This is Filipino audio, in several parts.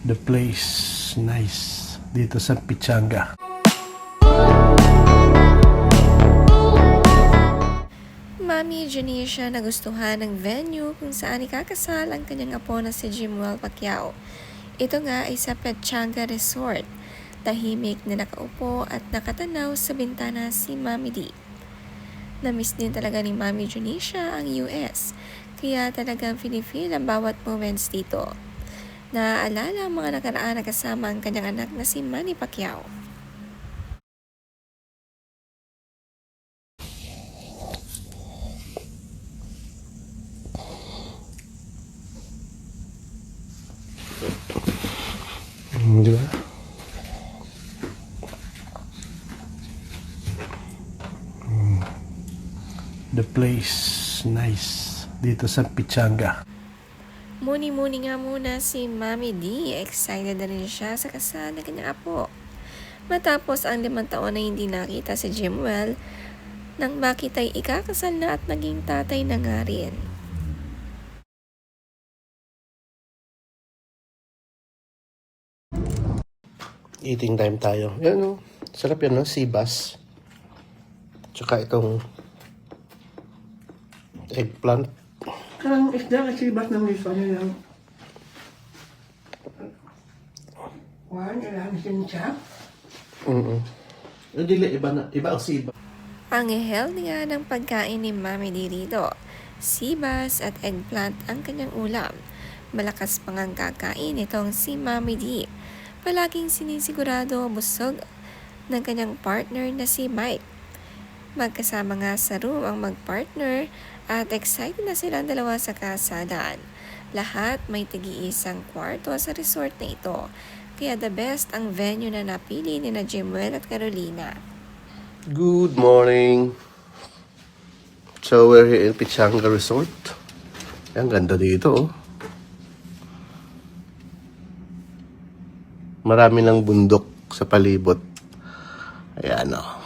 The place nice dito sa Pichanga. Mami Janisha nagustuhan ng venue kung saan ikakasal ang kanyang apo na si Jimwell Pacquiao. Ito nga ay sa Pichanga Resort. Tahimik na nakaupo at nakatanaw sa bintana si Mami D. Namiss din talaga ni Mami Janisha ang US, kaya talagang feel ang bawat moments dito. Naaalala ang mga nakaraan na kasama ang kanyang anak na si Manny Pacquiao. Di ba? The place nice dito sa Pichanga. Muni-muni nga muna si Mami D. Excited na rin siya sa kasal ng kanyang apo. Matapos ang 5 taon na hindi nakita si Jimwell, nang bakit ay ikakasal na at naging tatay na nga rin. Eating time tayo. Yan o. Sarap yan, no? Sibas. Tsaka itong eggplant. Karang isda kasi bas ng liso niya yung ilang siya. Dili, iba ang sibas. Ang healthy nga ng pagkain ni Mami D rito. Sibas at eggplant ang kanyang ulam. Malakas pang ang kakain itong si Mami D. Palaging sinisigurado busog ng kanyang partner na si Mike. Magkasama nga sa room ang magpartner at excited na silang dalawa sa kasalan. Lahat may tigi-isang kwarto sa resort na ito. Kaya the best ang venue na napili ni na Jimwell at Carolina. Good morning. So we're here in Pichanga Resort. Ang ganda dito, oh. Marami ng bundok sa palibot. Ayan, oh.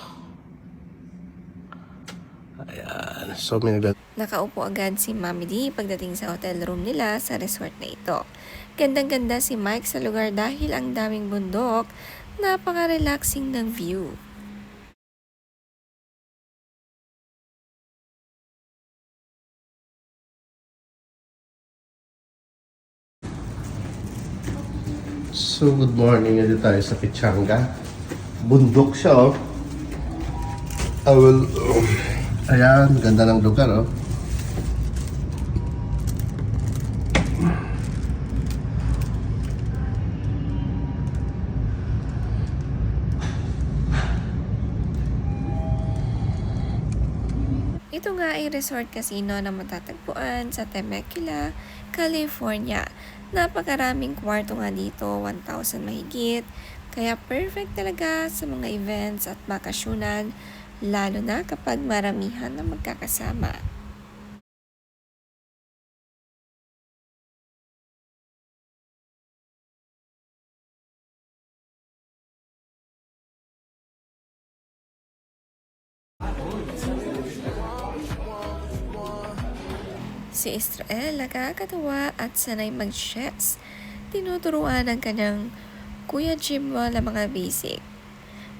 Ayan. So may Nakaupo agad si Mami D pagdating sa hotel room nila sa resort na ito. Gandang-ganda si Mike sa lugar dahil ang daming bundok, napaka-relaxing ng view. So, good morning. Dito tayo sa Pichanga. Bundok siya, oh. Ayan, ganda ng lugar, oh. Ito nga ay resort casino na matatagpuan sa Temecula, California. Napakaraming kwarto nga dito, 1,000 mahigit. Kaya perfect talaga sa mga events at bakasyunan, lalo na kapag maramihan na magkakasama. Si Israel nakakatawa at sanay mag-chess. Tinuturuan ng kanyang Kuya Jimwell ang mga basic.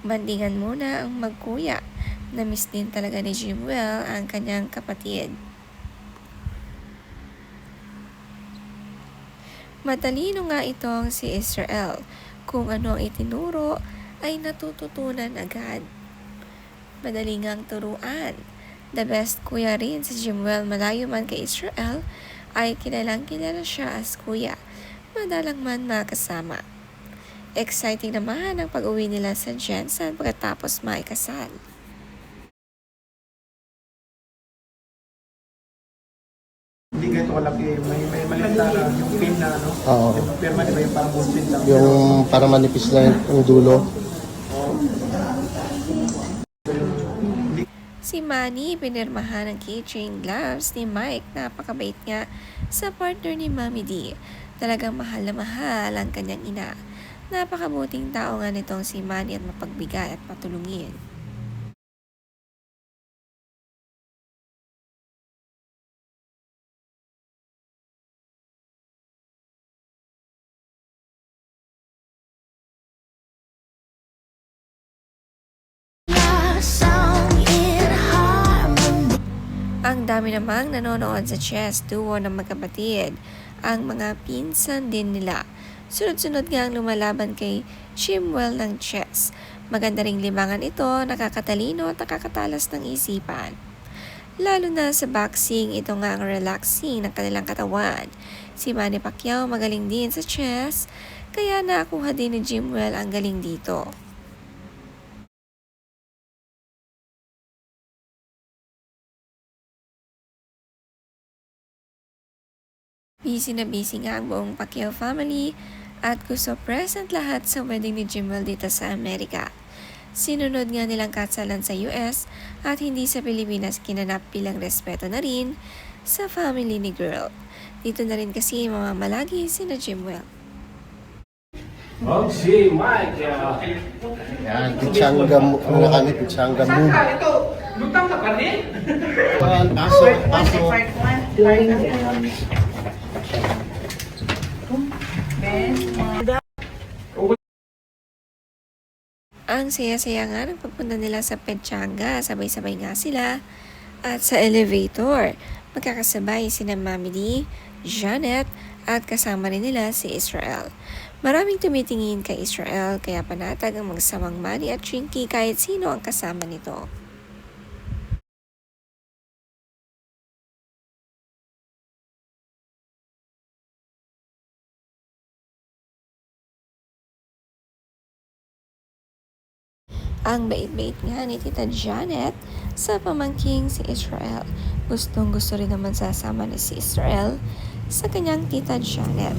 Bandingan muna ang magkuya. Namiss din talaga ni Jimwell ang kanyang kapatid. Matalino nga itong si Israel. Kung ano ang itinuro ay natututunan agad. Madali ngang turuan. The best kuya rin si Jimwell, malayo man kay Israel, ay kilalang kilala siya as kuya. Madalang man makasama. Exciting naman ang pag-uwi nila sa Jensen pagkatapos maikasal. Hindi ganito kalaki, may maliit na yung pin na ano. Oo. Yung pirma di ba yung parang bullpen lang. Yung para manipis lang yung dulo. Si Manny, pinirmahan ng keychain gloves ni Mike. Napakabait nga sa partner ni Mami D. Talagang mahal na mahal ang kanyang ina. Napakabuting tao nga nitong si Manny at mapagbigay at patulungin. Ang dami namang nanonood sa chess duo ng magkapatid, ang mga pinsan din nila. Sunod-sunod nga ang lumalaban kay Chimwell ng chess. Maganda ring libangan ito, nakakatalino at nakakatalas ng isipan. Lalo na sa boxing, ito nga ang relaxing ng kanilang katawan. Si Manny Pacquiao magaling din sa chess, kaya nakuha din ni Chimwell ang galing dito. Busy na busy nga ang buong Pacquiao family at gusto present lahat sa wedding ni Chimwell dito sa Amerika. Sinunod nga nilang kasalan sa US at hindi sa Pilipinas kinanap bilang respeto na rin sa family ni girl. Dito na rin kasi mamamalagi sina Chimwell. Okay, Mike. Yan, pichanga mo. Ano na kami, pichanga mo. Ito, lutang ka pa rin? Pasok. Ang saya-saya nga ng pagpunta nila sa Pechanga, sabay-sabay nga sila. At sa elevator, magkakasabay sina Mami D, Janet, at kasama rin nila si Israel. Maraming tumitingin kay Israel kaya panatag ang magsamang Manny at Chinky kahit sino ang kasama nito. Ang bait-bait nga ni Tita Janet sa pamangking si Israel. Gustong gusto rin naman sasama ni si Israel sa kanyang Tita Janet.